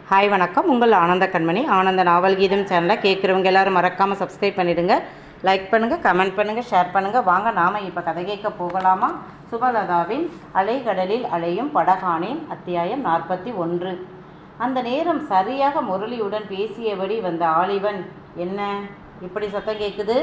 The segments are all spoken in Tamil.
ஹாய் வணக்கம். உங்கள் ஆனந்த கண்மணி. ஆனந்த நாவல் கீதம் சேனலை கேட்குறவங்க எல்லோரும் மறக்காமல் சப்ஸ்கிரைப் பண்ணிவிடுங்க. லைக் பண்ணுங்கள், கமெண்ட் பண்ணுங்கள், ஷேர் பண்ணுங்கள். வாங்க நாம் இப்போ கதை கேட்க போகலாமா? சுபலதாவின் அலைகடலில் அலையும் படகானின் அத்தியாயம் 41. அந்த நேரம் சரியாக முரளியுடன் பேசியபடி வந்த ஆலிவன், என்ன இப்படி சத்தம் கேட்குது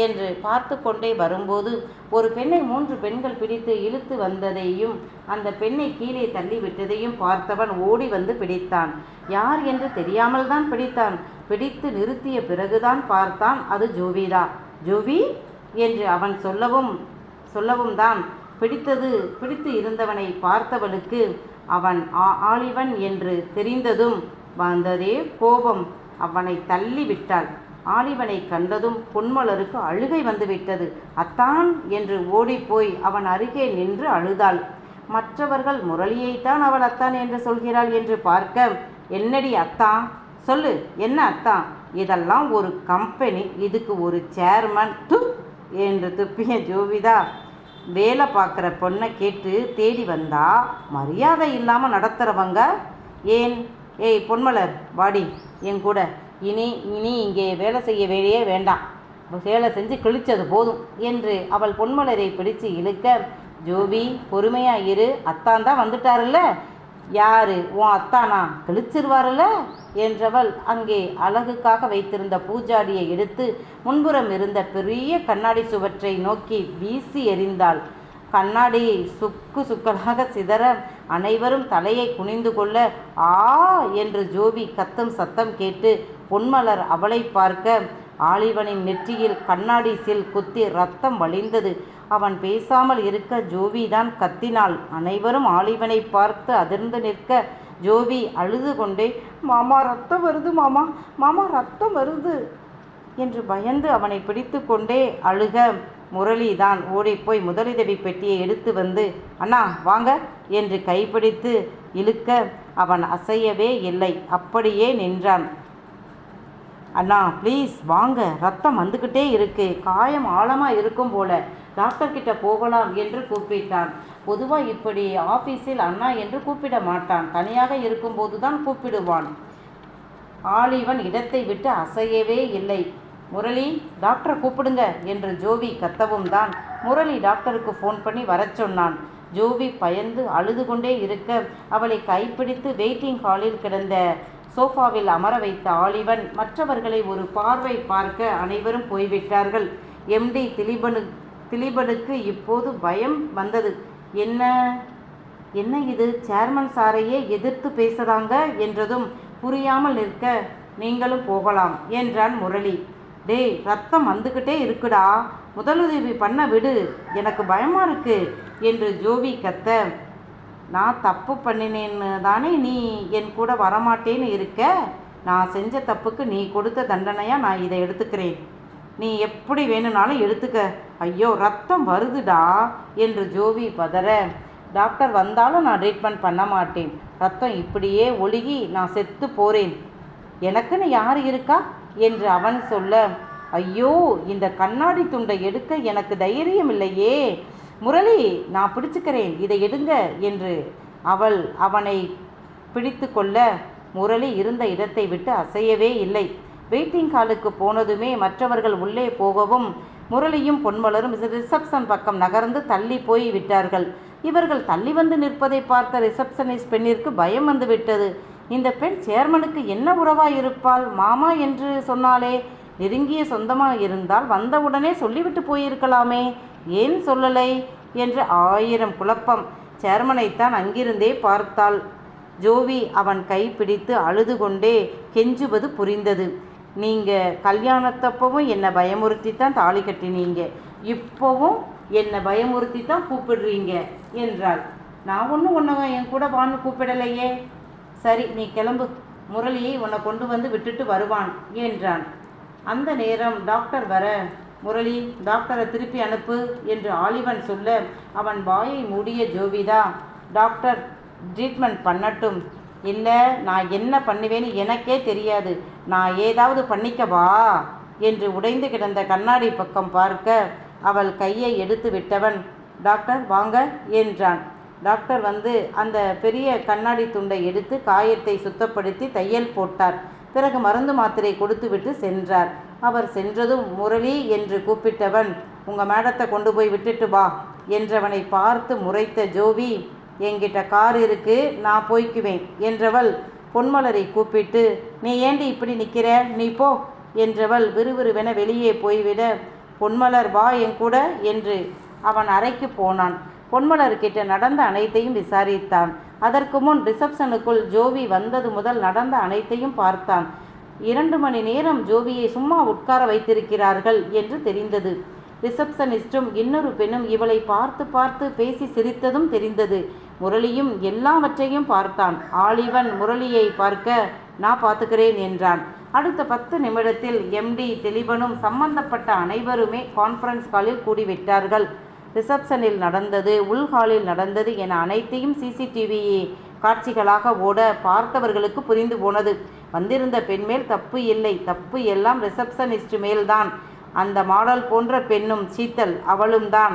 என்று பார்த்து கொண்டே வரும்போது ஒரு பெண்ணை 3 பெண்கள் பிடித்து இழுத்து வந்ததையும் அந்த பெண்ணை கீழே தள்ளி விட்டதையும் பார்த்தவன் ஓடி வந்து பிடித்தான். யார் என்று தெரியாமல் தான் பிடித்தான். பிடித்து நிறுத்திய பிறகுதான் பார்த்தான், அது ஜோவிதா. ஜோவி என்று அவன் சொல்லவும் தான் பிடித்து இருந்தவனை பார்த்தவளுக்கு அவன் ஆலிவன் என்று தெரிந்ததும் வந்ததே கோபம். அவனை தள்ளி விட்டாள். ஆலிவனை கண்டதும் பொன்மலருக்கு அழுகை வந்துவிட்டது. அத்தான் என்று ஓடிப்போய் அவன் அருகே நின்று அழுதாள். மற்றவர்கள் முரளியைத்தான் அவள் அத்தான் என்று சொல்கிறாள் என்று பார்க்க, என்னடி அத்தான், சொல்லு, என்ன அத்தான்? இதெல்லாம் ஒரு கம்பெனி, இதுக்கு ஒரு சேர்மன் என்று துப்பிய ஜோவிதா வேலை பார்க்குற பொண்ணை கேட்டு தேடி வந்தா மரியாதை இல்லாமல் நடத்துகிறவங்க ஏன்? ஏய் பொன்மலர், வாடி என் கூட. இனி இங்கே வேலை செய்ய வேலையே வேண்டாம், வேலை செஞ்சு கிழிச்சது போதும் என்று அவள் பொன்மலரை பிடிச்சு இழுக்க, ஜோவி பொறுமையாக இரு, அத்தான் தான் வந்துட்டாருல்ல. யாரு உன் அத்தானா? கிழிச்சிருவாருல்ல என்றவள் அங்கே அழகுக்காக வைத்திருந்த பூஜாடியை எடுத்து முன்புறம் இருந்த பெரிய கண்ணாடி சுவற்றை நோக்கி வீசி எறிந்தாள். கண்ணாடி சுக்கலாக சிதற அனைவரும் தலையை குனிந்து கொள்ள, ஆ என்று ஜோவி கத்தும் சத்தம் கேட்டு பொன்மலர் அவளை பார்க்க, ஆலிவனின் நெற்றியில் கண்ணாடி சில் குத்தி ரத்தம் வழிந்தது. அவன் பேசாமல் இருக்க ஜோவிதான் கத்தினாள். அனைவரும் ஆலிவனை பார்த்து அதிர்ந்து நிற்க, ஜோவி அழுது கொண்டே, மாமா ரத்தம் வருது, மாமா மாமா ரத்தம் வருது என்று பயந்து அவனை பிடித்து கொண்டே அழுக, முரளிதான் ஓடிப்போய் முதலுதவி பெட்டியை எடுத்து வந்து, அண்ணா வாங்க என்று கைப்பிடித்து இழுக்க அவன் அசையவே இல்லை, அப்படியே நின்றான். அண்ணா ப்ளீஸ் வாங்க, ரத்தம் வந்துக்கிட்டே இருக்கு, காயம் ஆழமாக இருக்கும் போல, டாக்டர்கிட்ட போகலாம் என்று கூப்பிட்டான். பொதுவாக இப்படி ஆஃபீஸில் அண்ணா என்று கூப்பிட மாட்டான், தனியாக இருக்கும்போது தான் கூப்பிடுவான். ஆலிவன் இடத்தை விட்டு அசையவே இல்லை. முரளி, டாக்டரை கூப்பிடுங்க என்று ஜோவி கத்தவும் தான் முரளி டாக்டருக்கு ஃபோன் பண்ணி வரச் சொன்னான். ஜோவி பயந்து அழுது கொண்டே இருக்க அவளை கைப்பிடித்து வெயிட்டிங் ஹாலில் கிடந்த சோஃபாவில் அமர வைத்த ஆலிவன் மற்றவர்களை ஒரு பார்வை பார்க்க அனைவரும் போய்விட்டார்கள். எம்டி திலீபனுக்கு இப்போது பயம் வந்தது. என்ன இது, சேர்மன் சாரையே எதிர்த்து பேசுகிறாங்க என்றதும் புரியாமல் நிற்க, நீங்களும் போகலாம் என்றான் முரளி. டேய், ரத்தம் வந்துக்கிட்டே இருக்குடா, முதலுதவி பண்ண விடு, எனக்கு பயமாக இருக்கு என்று ஜோவி கத்த, நான் தப்பு பண்ணினேன்னு தானே நீ என் கூட வரமாட்டேன்னு இருக்க? நான் செஞ்ச தப்புக்கு நீ கொடுத்த தண்டனையாக நான் இதை எடுத்துக்கிறேன், நீ எப்படி வேணும்னாலும் எடுத்துக்க. ஐயோ ரத்தம் வருதுடா என்று ஜோவி பதற, டாக்டர் வந்தாலும் நான் ட்ரீட்மெண்ட் பண்ண மாட்டேன், ரத்தம் இப்படியே ஒழுகி நான் செத்து போகிறேன், எனக்குன்னு யார் இருக்கா என்று அவன் சொல்ல, ஐயோ இந்த கண்ணாடி துண்டை எடுக்க எனக்கு தைரியம் இல்லையே. முரளி, நான் பிடிச்சுக்கிறேன், இதை எடுங்க என்று அவனை பிடித்து கொள்ள, முரளி இருந்த இடத்தை விட்டு அசையவே இல்லை. வெயிட்டிங் ஹாலுக்கு போனதுமே மற்றவர்கள் உள்ளே போகவும் முரளியும் பொன்மலரும் ரிசப்ஷன் பக்கம் நகர்ந்து தள்ளி போய் விட்டார்கள். இவர்கள் தள்ளி வந்து நிற்பதை பார்த்த ரிசப்ஷனிஸ்ட் பெண்ணிற்கு பயம் வந்து விட்டது. இந்த பெண் சேர்மனுக்கு என்ன உறவாக இருப்பாள்? மாமா என்று சொன்னாலே, நெருங்கிய சொந்தமாக இருந்தால் வந்தவுடனே சொல்லிவிட்டு போயிருக்கலாமே, ஏன் சொல்லலை என்று 1000 குழப்பம். சேர்மனைத்தான் அங்கிருந்தே பார்த்தாள். ஜோவி அவன் கை பிடித்து அழுது கொண்டே கெஞ்சுவது புரிந்தது. நீங்கள் கல்யாணத்தப்பவும் என்னை பயமுறுத்தி தான் தாலி கட்டினீங்க, இப்போவும் என்னை பயமுறுத்தி தான் கூப்பிடுறீங்க என்றாள். நான் ஒன்றும் உன்னை என் கூட வான்னு கூப்பிடலையே. சரி, நீ கிளம்பு, முரளியை உன்னை கொண்டு வந்து விட்டுட்டு வருவான் என்றான். அந்த நேரம் டாக்டர் வர, முரளி டாக்டரை திருப்பி அனுப்பு என்று ஆலிவன் சொல்ல, அவன் வாயை மூடிய ஜோவிதா, டாக்டர் ட்ரீட்மெண்ட் பண்ணட்டும். இல்லை, நான் என்ன பண்ணுவேன்னு எனக்கே தெரியாது, நான் ஏதாவது பண்ணிக்கவா என்று உடைந்து கிடந்த கண்ணாடி பக்கம் பார்க்க அவள் கையை எடுத்து விட்டவன், டாக்டர் வாங்க என்றான். டாக்டர் வந்து அந்த பெரிய கண்ணாடி துண்டை எடுத்து காயத்தை சுத்தப்படுத்தி தையல் போட்டார். பிறகு மருந்து மாத்திரை கொடுத்துவிட்டு சென்றார். அவர் சென்றதும் முரளி என்று கூப்பிட்டவன், உங்கள் மேடத்தை கொண்டு போய் விட்டுட்டு வா என்றவனை பார்த்து முறைத்த ஜோவி, என்கிட்ட கார் இருக்கு, நான் போய்க்குவேன் என்றவள் பொன்மலரை கூப்பிட்டு, நீ ஏண்டி இப்படி நிற்கிற, நீ போ என்றவள் விறுவிறுவென வெளியே போய்விட, பொன்மலர் வா என் கூட என்று அவன் அறைக்கு போனான். பொன்மலர்கிட்ட நடந்த அனைத்தையும் விசாரித்தான். அதற்கு முன் ரிசப்ஷனுக்குள் ஜோவி வந்தது முதல் நடந்த அனைத்தையும் பார்த்தான். 2 மணி நேரம் ஜோவியை சும்மா உட்கார வைத்திருக்கிறார்கள் என்று தெரிந்தது. ரிசப்ஷனிஸ்டும் இன்னொரு பெண்ணும் இவளை பார்த்து பார்த்து பேசி சிரித்ததும் தெரிந்தது. முரளியும் எல்லாவற்றையும் பார்த்தான். ஆலிவன் முரளியை பார்க்க, நான் பார்த்துக்கிறேன் என்றான். அடுத்த 10 நிமிடத்தில் எம்டி திலீபனும் சம்பந்தப்பட்ட அனைவருமே கான்ஃபரன்ஸ் காலில் கூடிவிட்டார்கள். ரிசப்ஷனில் நடந்தது, உள்ஹாலில் நடந்தது என அனைத்தையும் சிசிடிவி காட்சிகளாக ஓட பார்த்தவர்களுக்கு புரிந்து போனது. வந்திருந்த பெண் மேல் தப்பு இல்லை, தப்பு எல்லாம் ரிசப்ஷனிஸ்ட் மேல்தான். அந்த மாடல் போன்ற பெண்ணும் சீத்தல் அவளும் தான்.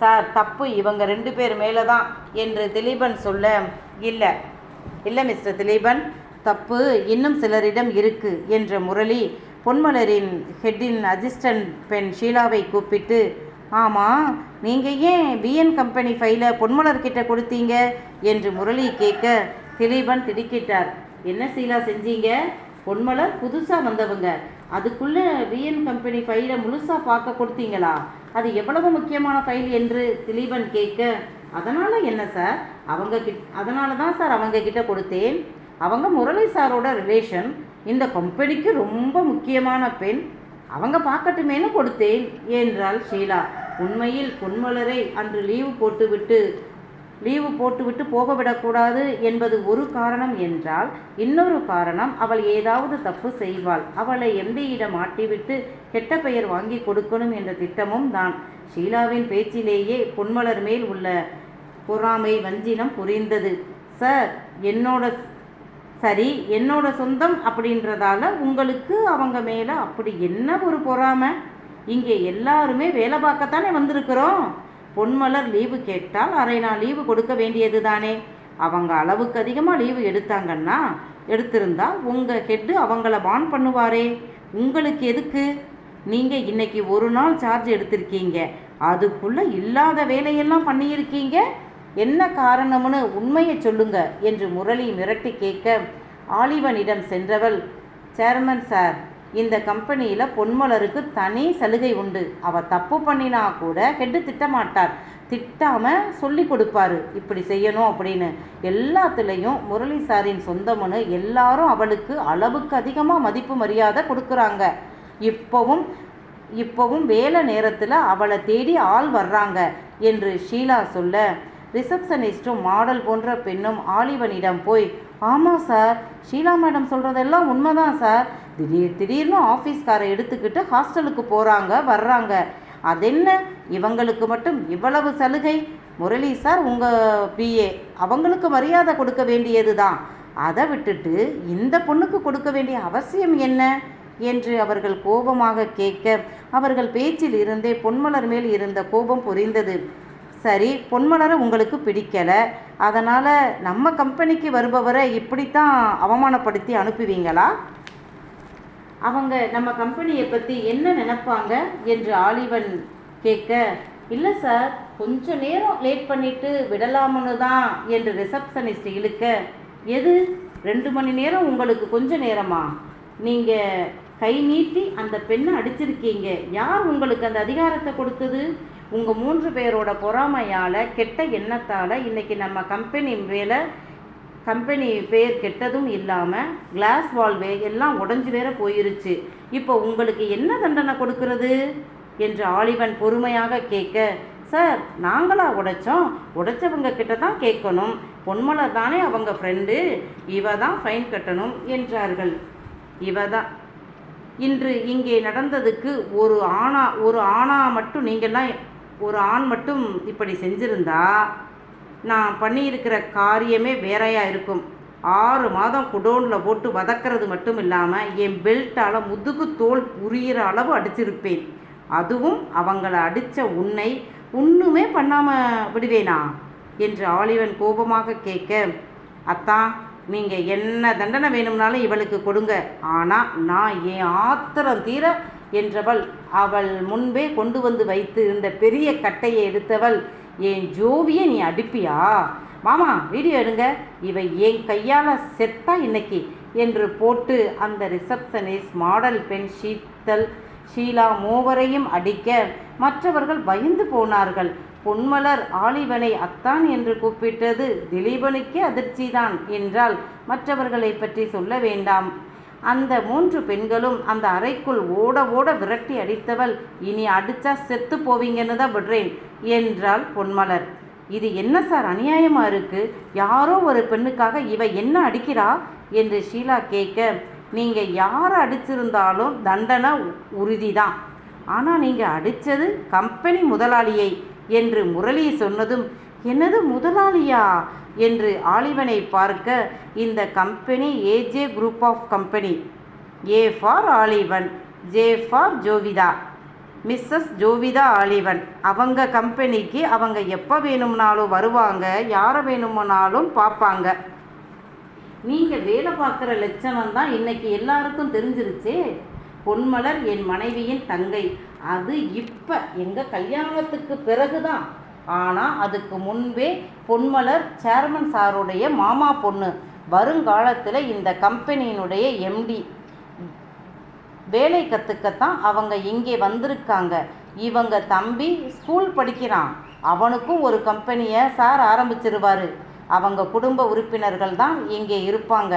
சார், தப்பு இவங்க 2 பேர் மேலே தான் என்று திலீபன் சொல்ல, இல்லை இல்லை மிஸ்டர் திலீபன், தப்பு இன்னும் சிலரிடம் இருக்கு என்ற முரளி பொன்மலரின் ஹெட்டின் அசிஸ்டன்ட் பெண் ஷீலாவை கூப்பிட்டு, ஆமாம், நீங்கள் ஏன் பிஎன் கம்பெனி ஃபைலை பொன்மலர்கிட்ட கொடுத்தீங்க என்று முரளி கேட்க திலீபன் திடுக்கிட்டார். என்ன ஷீலா செஞ்சீங்க? பொன்மலர் புதுசாக வந்தவங்க, அதுக்குள்ளே பிஎன் கம்பெனி ஃபைலை முழுசாக பார்க்க கொடுத்தீங்களா? அது எவ்வளவு முக்கியமான ஃபைல் என்று திலீபன் கேட்க, அதனால் என்ன சார், அதனால தான் சார் அவங்க கிட்ட கொடுத்தேன். அவங்க முரளி சாரோட ரிலேஷன், இந்த கம்பெனிக்கு ரொம்ப முக்கியமான பெண், அவங்க பார்க்கட்டுமேனு கொடுத்தேன் என்றாள் ஷீலா. உண்மையில் பொன்மலரை அன்று லீவு போட்டுவிட்டு போகவிடக்கூடாது என்பது ஒரு காரணம் என்றால், இன்னொரு காரணம் அவள் ஏதாவது தப்பு செய்வாள், அவளை எம்டியிடம் மாட்டிவிட்டு கெட்ட பெயர் வாங்கி கொடுக்கணும் என்ற திட்டமும் தான். ஷீலாவின் பேச்சிலேயே பொன்மலர் மேல் உள்ள பொறாமை வஞ்சினம் புரிந்தது. சார், என்னோட சொந்தம் அப்படின்றதால உங்களுக்கு அவங்க மேலே அப்படி என்ன ஒரு பொறாமை? இங்கே எல்லாருமே வேலை பார்க்கத்தானே வந்திருக்கிறோம். பொன்மலர் லீவு கேட்டால் அரை நாள் லீவு கொடுக்க வேண்டியது தானே. அவங்க அளவுக்கு அதிகமாக லீவு எடுத்திருந்தா உங்கள் ஹெட்டு அவங்கள பான் பண்ணுவாரே. உங்களுக்கு எதுக்கு? நீங்கள் இன்னைக்கு ஒரு நாள் சார்ஜ் எடுத்திருக்கீங்க, அதுக்குள்ளே இல்லாத வேலையெல்லாம் பண்ணியிருக்கீங்க. என்ன காரணம்னு உண்மையை சொல்லுங்க என்று முரளி மிரட்டி கேட்க, ஆலிவனிடம் சென்றவள், சேர்மன் சார், இந்த கம்பெனியில் பொன்மலருக்கு தனி சலுகை உண்டு. அவள் தப்பு பண்ணினா கூட ஹெட்டு திட்டமாட்டார், திட்டாமல் சொல்லி கொடுப்பாரு இப்படி செய்யணும் அப்படின்னு. எல்லாத்துலேயும் முரளி சாரின் சொந்தம்னு எல்லாரும் அவளுக்கு அளவுக்கு அதிகமாக மதிப்பு மரியாதை கொடுக்குறாங்க. இப்போவும் வேலை நேரத்தில் அவளை தேடி ஆள் வர்றாங்க என்று ஷீலா சொல்ல, ரிசப்ஷனிஸ்டும் மாடல் போன்ற பெண்ணும் ஆலிவனிடம் போய், ஆமாம் சார், ஷீலா மேடம் சொல்கிறதெல்லாம் உண்மைதான் சார். திடீர்னு ஆஃபீஸ்காரை எடுத்துக்கிட்டு ஹாஸ்டலுக்கு வர்றாங்க. அதென்ன இவங்களுக்கு மட்டும் இவ்வளவு சலுகை? முரளி சார் உங்கள் பிஏ, அவங்களுக்கு மரியாதை கொடுக்க வேண்டியது தான். அதை விட்டுட்டு இந்த பொண்ணுக்கு கொடுக்க வேண்டிய அவசியம் என்ன என்று அவர்கள் கோபமாக கேட்க, அவர்கள் பேச்சில் இருந்தே பொன்மலர் மேல் இருந்த கோபம் புரிந்தது. சரி, பொன்மலரை உங்களுக்கு பிடிக்கலை, அதனால் நம்ம கம்பெனிக்கு வருபவரை இப்படித்தான் அவமானப்படுத்தி அனுப்புவீங்களா? அவங்க நம்ம கம்பெனியை பற்றி என்ன நினைப்பாங்க என்று ஆலிவன் கேட்க, இல்லை சார், கொஞ்சம் நேரம் லேட் பண்ணிவிட்டு விடலாம்னு தான் என்று ரிசப்ஷனிஸ்ட் இழுக்க, எது 2 மணி நேரம் உங்களுக்கு கொஞ்சம் நேரமா? நீங்கள் கை நீட்டி அந்த பெண்ணை அடிச்சிருக்கீங்க. யார் உங்களுக்கு அந்த அதிகாரத்தை கொடுத்தது? உங்கள் 3 பேரோட பொறாமையால், கெட்ட எண்ணத்தால் இன்றைக்கி நம்ம கம்பெனி பேர் கெட்டதும் இல்லாமல் கிளாஸ் வால்வே எல்லாம் உடஞ்சி வேற போயிருச்சு. இப்போ உங்களுக்கு என்ன தண்டனை கொடுக்கறது என்று ஆலிவன் பொறுமையாக கேட்க, சார், நாங்களா உடைச்சவங்க கிட்ட தான் கேட்கணும். பொன்மலர் தானே அவங்க ஃப்ரெண்டு, இவ தான் ஃபைன் கட்டணும் என்றார்கள். இன்று இங்கே நடந்ததுக்கு ஒரு ஆண் மட்டும் இப்படி செஞ்சிருந்தா நான் பண்ணியிருக்கிற காரியமே வேறையாக இருக்கும். 6 மாதம் குடோனில் போட்டு வதக்கிறது மட்டும் இல்லாமல் என் பெல்ட்டால் முதுகு தோல் உரியிற அளவு அடிச்சிருப்பேன். அதுவும் அவங்கள அடித்த உன்னை ஒன்றுமே பண்ணாமல் விடுவேனா என்று ஆலிவன் கோபமாக கேட்க, அத்தான் நீங்கள் என்ன தண்டனை வேணும்னாலும் இவளுக்கு கொடுங்க, ஆனால் நான் என் ஆத்திரம் தீர என்றவள் அவள் முன்பே கொண்டு வந்து வைத்து இருந்த பெரிய கட்டையை எடுத்தவள், என் ஜோவியை நீ அடிப்பியா? மாமா வீடியோ எடுங்க, இவை என் கையால் செத்தா இன்னைக்கு என்று போட்டு அந்த ரிசப்ஷனிஸ்ட், மாடல் பெண் ஷீத்தல், ஷீலா மூவரையும் அடிக்க மற்றவர்கள் பயந்து போனார்கள். பொன்மலர் ஆலிவனை அத்தான் என்று கூப்பிட்டது திலீபனுக்கே அதிர்ச்சிதான் என்றால் மற்றவர்களை பற்றி சொல்ல வேண்டாம். அந்த 3 பெண்களும் அந்த அறைக்குள் ஓட ஓட விரட்டி அடித்தவள், இனி அடிச்சா செத்து போவீங்கன்னு தான் விடுறேன் என்றாள் பொன்மலர். இது என்ன சார் அநியாயமாக இருக்கு, யாரோ ஒரு பெண்ணுக்காக இவ என்ன அடிக்கிறா என்று ஷீலா கேட்க, நீங்கள் யாரை அடிச்சிருந்தாலும் தண்டனை உறுதிதான், ஆனால் நீங்கள் அடித்தது கம்பெனி முதலாளியை என்று முரளி சொன்னதும், என்னது முதலாளியா என்று ஆலிவனை பார்க்க, இந்த company AJ group of company, A for Olivan, J for Jovita, Mrs Jovita Olivan. அவங்க கம்பெனிக்கு அவங்க எப்போ வேணும்னாலும் வருவாங்க, யாரை வேணும்னாலும் பார்ப்பாங்க. நீங்கள் வேலை பார்க்குற லட்சணம் தான் இன்னைக்கு எல்லாருக்கும் தெரிஞ்சிருச்சே. பொன்மலர் என் மனைவியின் தங்கை, அது இப்போ எங்கள் கல்யாணத்துக்கு பிறகுதான், ஆனால் அதுக்கு முன்பே பொன்மலர் சேர்மன் சாருடைய மாமா பொண்ணு, வருங்காலத்தில் இந்த கம்பெனியினுடைய எம்டி. வேலை கற்றுக்கத்தான் அவங்க இங்கே வந்திருக்காங்க. இவங்க தம்பி ஸ்கூல் படிக்கிறான், அவனுக்கும் ஒரு கம்பெனியை சார் ஆரம்பிச்சிருவார். அவங்க குடும்ப உறுப்பினர்கள் தான் இங்கே இருப்பாங்க.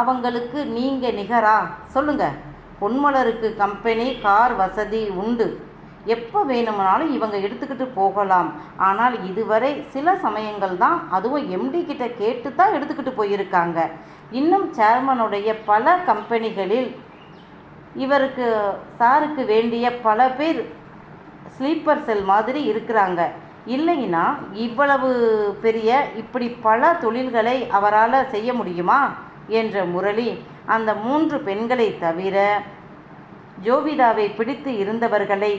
அவங்களுக்கு நீங்கள் நிகரா சொல்லுங்கள்? பொன்மலருக்கு கம்பெனி, கார் வசதி உண்டு, எப்போ வேணும்னாலும் இவங்க எடுத்துக்கிட்டு போகலாம். ஆனால் இதுவரை சில சமயங்கள் தான், அதுவும் எம்டி கிட்ட கேட்டு தான் எடுத்துக்கிட்டு போயிருக்காங்க. இன்னும் சேர்மனுடைய பல கம்பெனிகளில் இவருக்கு சாருக்கு வேண்டிய பல பேர் ஸ்லீப்பர் செல் மாதிரி இருக்கிறாங்க. இல்லைன்னா இவ்வளவு பெரிய இப்படி பல தொழில்களை அவரால் செய்ய முடியுமா என்ற முரளி அந்த 3 பெண்களை தவிர ஜோவிதாவை பிடித்து இருந்தவர்களை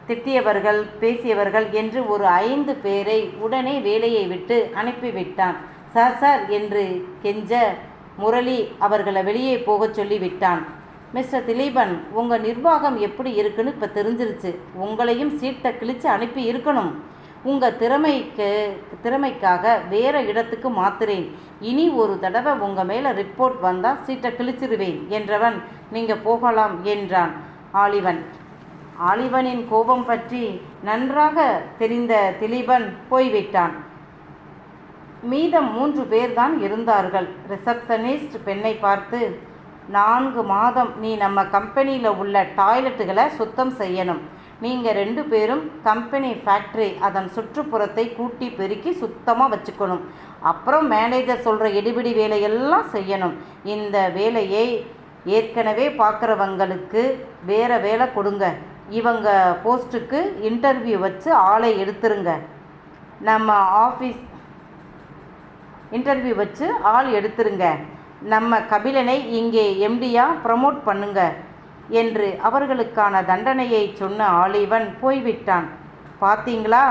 திட்டியவர்கள் பேசியவர்கள் என்று ஒரு 5 பேரை உடனே வேலையை விட்டு அனுப்பிவிட்டான். சார் சார் என்று கெஞ்ச முரளி அவர்களை வெளியே போகச் சொல்லிவிட்டான். மிஸ்டர் திலீபன், உங்கள் நிர்வாகம் எப்படி இருக்குன்னு இப்போ தெரிஞ்சிருச்சு. உங்களையும் சீட்டை கிழிச்சு அனுப்பி இருக்கணும். உங்கள் திறமைக்காக வேறு இடத்துக்கு மாத்துறேன். இனி ஒரு தடவை உங்கள் மேலே ரிப்போர்ட் வந்தால் சீட்டை கிழிச்சிருவேன் என்றவன், நீங்கள் போகலாம் என்றான் ஆலிவன். ஆலிவனின் கோபம் பற்றி நன்றாக தெரிந்த திலீபன் போய்விட்டான். மீதம் 3 பேர்தான் இருந்தார்கள். ரிசப்ஷனிஸ்ட் பெண்ணை பார்த்து, 4 மாதம் நீ நம்ம கம்பெனியில் உள்ள டாய்லெட்டுகளை சுத்தம் செய்யணும். நீங்கள் 2 பேரும் கம்பெனி ஃபேக்ட்ரி அதன் சுற்றுப்புறத்தை கூட்டி பெருக்கி சுத்தமாக வச்சுக்கணும். அப்புறம் மேனேஜர் சொல்கிற எடுபிடி வேலையெல்லாம் செய்யணும். இந்த வேலையை ஏற்கனவே பார்க்குறவங்களுக்கு வேறு வேலை கொடுங்க. இவங்க போஸ்ட்டுக்கு இன்டர்வியூ வச்சு ஆளை எடுத்துருங்க. நம்ம ஆஃபீஸ் இன்டர்வியூ வச்சு ஆள் எடுத்துருங்க. நம்ம கபிலனை இங்கே எம்டியாக ப்ரமோட் பண்ணுங்க என்று அவர்களுக்கான தண்டனையை சொன்ன ஆலிவன் போய்விட்டான். பார்த்தீங்களா,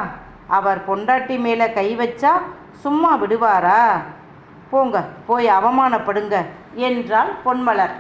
அவர் பொண்டாட்டி மேலே கை வச்சா சும்மா விடுவாரா? போங்க, போய் அவமானப்படுங்க என்றாள் பொன்மலர்.